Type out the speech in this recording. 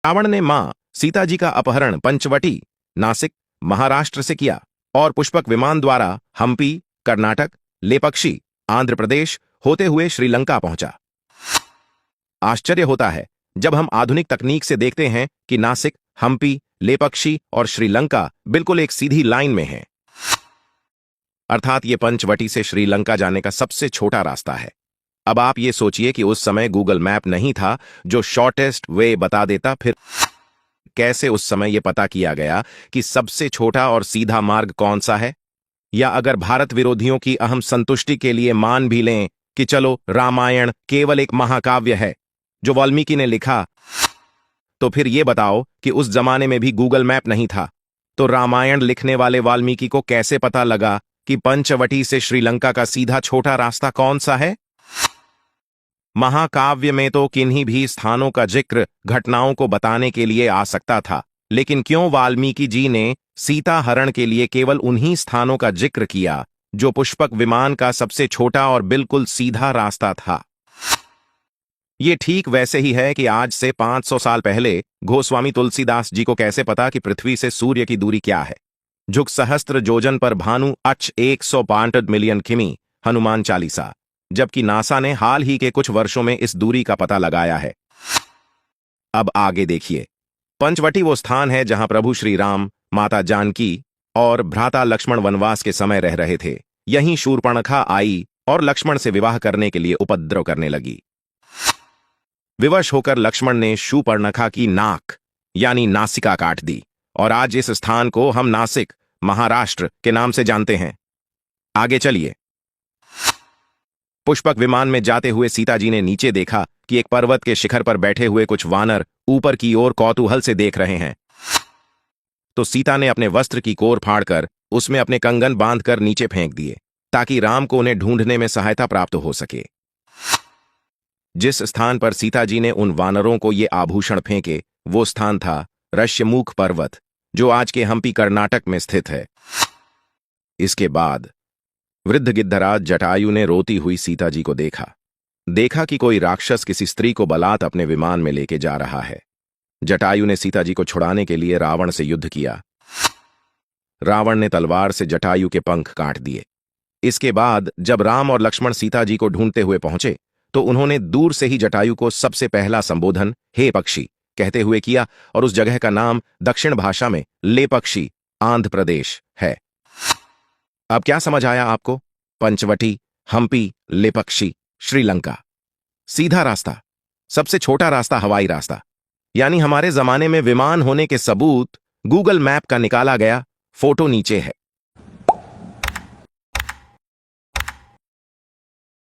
रावण ने मां सीता जी का अपहरण पंचवटी नासिक महाराष्ट्र से किया और पुष्पक विमान द्वारा हम्पी कर्नाटक लेपक्षी आंध्र प्रदेश होते हुए श्रीलंका पहुंचा। आश्चर्य होता है जब हम आधुनिक तकनीक से देखते हैं कि नासिक हम्पी लेपक्षी और श्रीलंका बिल्कुल एक सीधी लाइन में हैं। अर्थात ये पंचवटी से श्रीलंका जाने का सबसे छोटा रास्ता है। अब आप ये सोचिए कि उस समय गूगल मैप नहीं था जो शॉर्टेस्ट वे बता देता, फिर कैसे उस समय यह पता किया गया कि सबसे छोटा और सीधा मार्ग कौन सा है? या अगर भारत विरोधियों की अहम संतुष्टि के लिए मान भी लें कि चलो रामायण केवल एक महाकाव्य है जो वाल्मीकि ने लिखा, तो फिर यह बताओ कि उस जमाने में भी गूगल मैप नहीं था, तो रामायण लिखने वाले वाल्मीकि को कैसे पता लगा कि पंचवटी से श्रीलंका का सीधा छोटा रास्ता कौन सा है? महाकाव्य में तो किन्हीं भी स्थानों का जिक्र घटनाओं को बताने के लिए आ सकता था, लेकिन क्यों वाल्मीकि जी ने सीता हरण के लिए केवल उन्हीं स्थानों का जिक्र किया जो पुष्पक विमान का सबसे छोटा और बिल्कुल सीधा रास्ता था? ये ठीक वैसे ही है कि आज से 500 साल पहले गोस्वामी तुलसीदास जी को कैसे पता कि पृथ्वी से सूर्य की दूरी क्या है? झुक सहस्त्र जोजन पर भानु अच 165 मिलियन किमी हनुमान चालीसा, जबकि नासा ने हाल ही के कुछ वर्षों में इस दूरी का पता लगाया है। अब आगे देखिए, पंचवटी वो स्थान है जहां प्रभु श्री राम, माता जानकी और भ्राता लक्ष्मण वनवास के समय रह रहे थे। यहीं शूर्पणखा आई और लक्ष्मण से विवाह करने के लिए उपद्रव करने लगी। विवश होकर लक्ष्मण ने शूर्पणखा की नाक यानी नासिका काट दी और आज इस स्थान को हम नासिक महाराष्ट्र के नाम से जानते हैं। आगे चलिए। पुष्पक विमान में जाते हुए सीता जी ने नीचे देखा कि एक पर्वत के शिखर पर बैठे हुए कुछ वानर ऊपर की ओर कौतूहल से देख रहे हैं। तो सीता ने अपने वस्त्र की कोर फाड़कर उसमें अपने कंगन बांधकर नीचे फेंक दिए ताकि राम को उन्हें ढूंढने में सहायता प्राप्त हो सके। जिस स्थान पर सीता जी ने उन वानरों को ये आभूषण फेंके वो स्थान था ऋष्यमुख पर्वत, जो आज के हम्पी कर्नाटक में स्थित है। इसके बाद वृद्ध गिद्धराज जटायु ने रोती हुई सीता जी को देखा कि कोई राक्षस किसी स्त्री को बलात् अपने विमान में लेके जा रहा है। जटायु ने सीता जी को छुड़ाने के लिए रावण से युद्ध किया। रावण ने तलवार से जटायु के पंख काट दिए। इसके बाद जब राम और लक्ष्मण सीता जी को ढूंढते हुए पहुंचे तो उन्होंने दूर से ही जटायु को सबसे पहला संबोधन हे पक्षी कहते हुए किया और उस जगह का नाम दक्षिण भाषा में लेपक्षी आंध्र प्रदेश है। अब क्या समझ आया आपको? पंचवटी, हम्पी, लेपक्षी, श्रीलंका, सीधा रास्ता, सबसे छोटा रास्ता हवाई रास्ता, यानी हमारे जमाने में विमान होने के सबूत गूगल मैप का निकाला गया फोटो नीचे है।